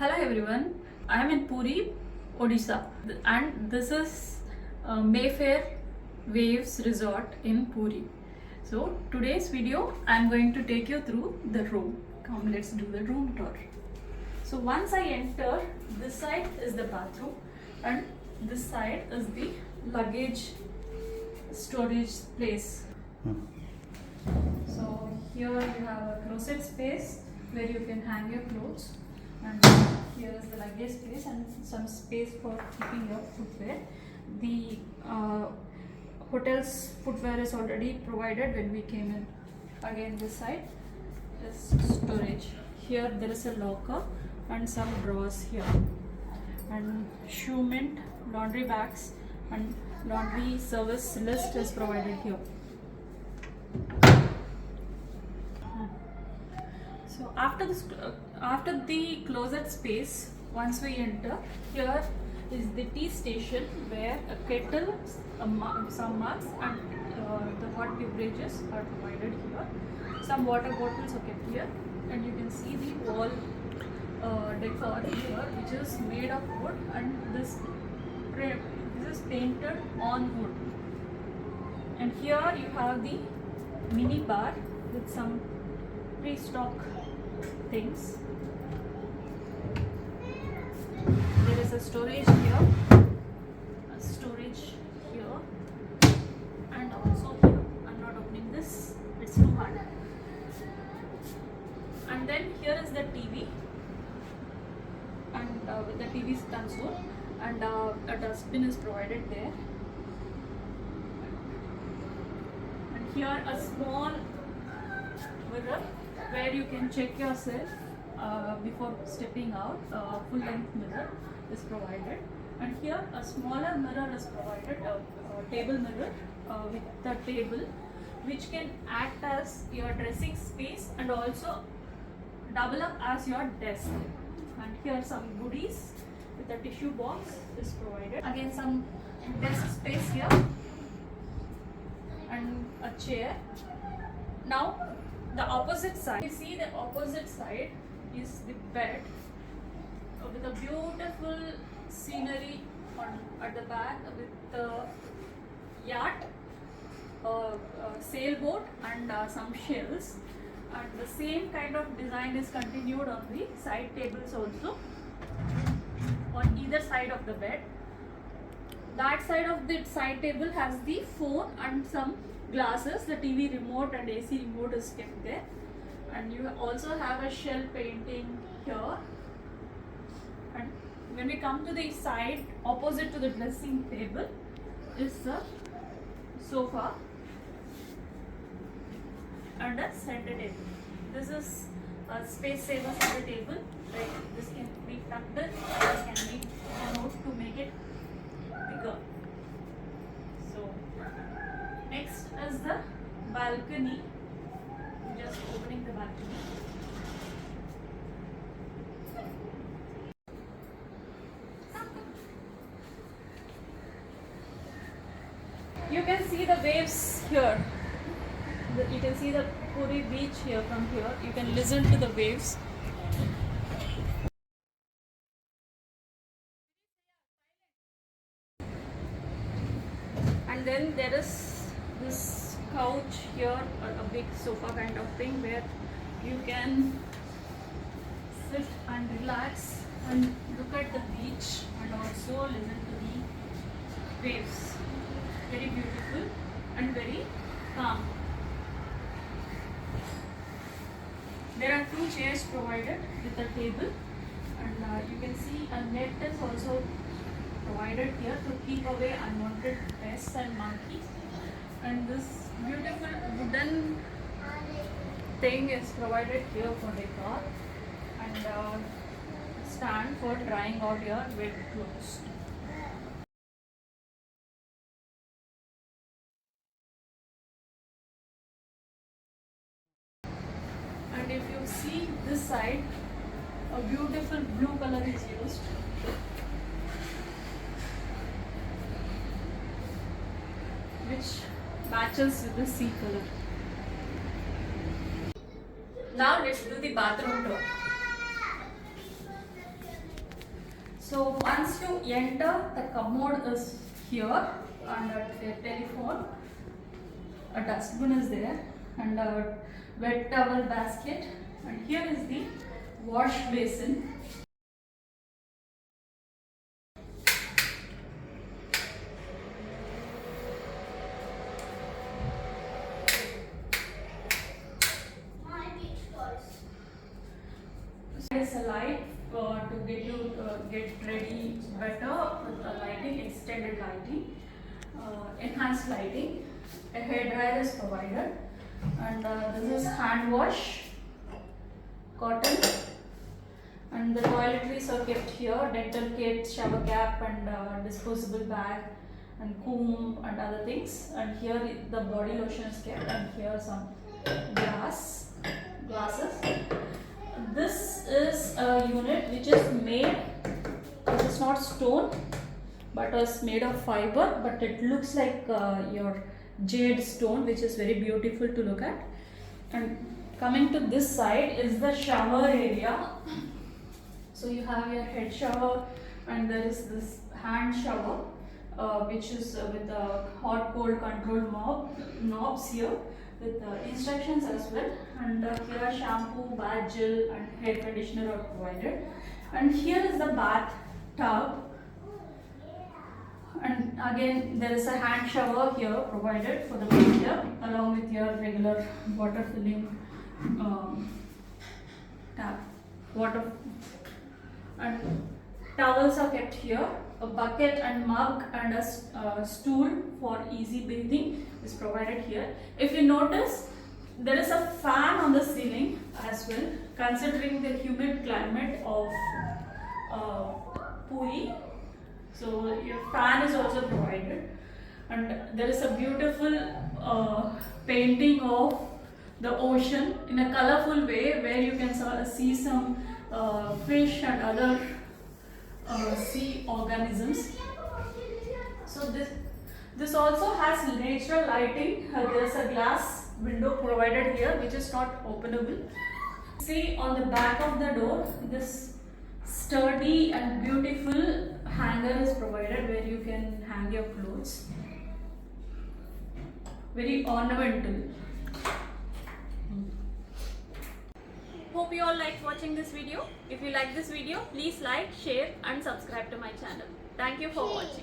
Hello everyone, I am in Puri, Odisha, and this is Mayfair Waves Resort in Puri. So today's video I am going to take you through the room. Come, let's do the room tour. So once I enter, this side is the bathroom and this side is the luggage storage place. So here you have a closet space where you can hang your clothes, and here is the luggage space and some space for keeping your footwear. The hotel's footwear is already provided when we came in. Again, this side is storage. Here there is a locker and some drawers here, and shoe mint, laundry bags and laundry service list is provided here. So after the closet space, once we enter, here is the tea station where a kettle, some mugs and the hot beverages are provided here. Some water bottles are kept here, and you can see the wall decor here, which is made of wood, and this is painted on wood. And here you have the mini bar with some pre-stock things. There is a storage here, and also here. I'm not opening this, it's too hard. And then here is the TV, and with the TV console, and a dustbin is provided there. And here a small mirror where you can check yourself before stepping out. Full length mirror is provided, and here a smaller mirror is provided, a table mirror with the table, which can act as your dressing space and also double up as your desk. And here some goodies with a tissue box is provided. Again, some desk space here and a chair. Now the opposite side, you see the opposite side is the bed with a beautiful scenery at the back with the yacht, sailboat and some shells, and the same kind of design is continued on the side tables also on either side of the bed. That side of the side table has the phone and some glasses. The TV remote and AC remote is kept there, and you also have a shell painting here. And when we come to the side opposite to the dressing table is the sofa and a center table. This is a space saver center table. Like this can be tucked in, this can be moved to make it bigger. So next is the balcony. Just opening the balcony. You can see the waves here. You can see the Puri beach here from here. You can listen to the waves. And then there is this couch here, a big sofa kind of thing where you can sit and relax and look at the beach and also listen to the waves. Very beautiful and very calm. There are 2 chairs provided with a table, and you can see a net is also provided here to keep away unwanted pests and monkeys. And this beautiful wooden thing is provided here for decor, and stand for drying out your wet clothes. And if you see this side, a beautiful blue color is used. Which matches with the sea color. Now let's do the bathroom tour. So once you enter, the commode is here, and a telephone, a dustbin is there, and a wet towel basket, and here is the wash basin. There is a light to get ready better with the lighting, extended lighting, enhanced lighting. A hair dryer is provided, and this is hand wash, cotton, and the toiletries are kept here: dental kit, shower cap, and disposable bag, and comb and other things. And here the body lotion is kept, and here some glasses. This is a unit which is made, it is not stone but is made of fiber, but it looks like your jade stone, which is very beautiful to look at. And coming to this side is the shower area. So you have your head shower, and there is this hand shower which is with the hot cold control knobs here, with instructions as well, and here shampoo, bath gel, and hair conditioner are provided. And here is the bath tub, and again there is a hand shower here provided for the bathtub, along with your regular water filling tap water, and towels are kept here. A bucket and mug and a stool for easy bathing is provided here. If you notice, there is a fan on the ceiling as well, considering the humid climate of Puri. So your fan is also provided, and there is a beautiful painting of the ocean in a colorful way, where you can see some fish and other sea organisms. So this also has natural lighting. There is a glass window provided here which is not openable. See on the back of the door, this sturdy and beautiful hanger is provided where you can hang your clothes. Very ornamental. Hope you all liked watching this video. If you like this video, please like, share and subscribe to my channel. Thank you for watching.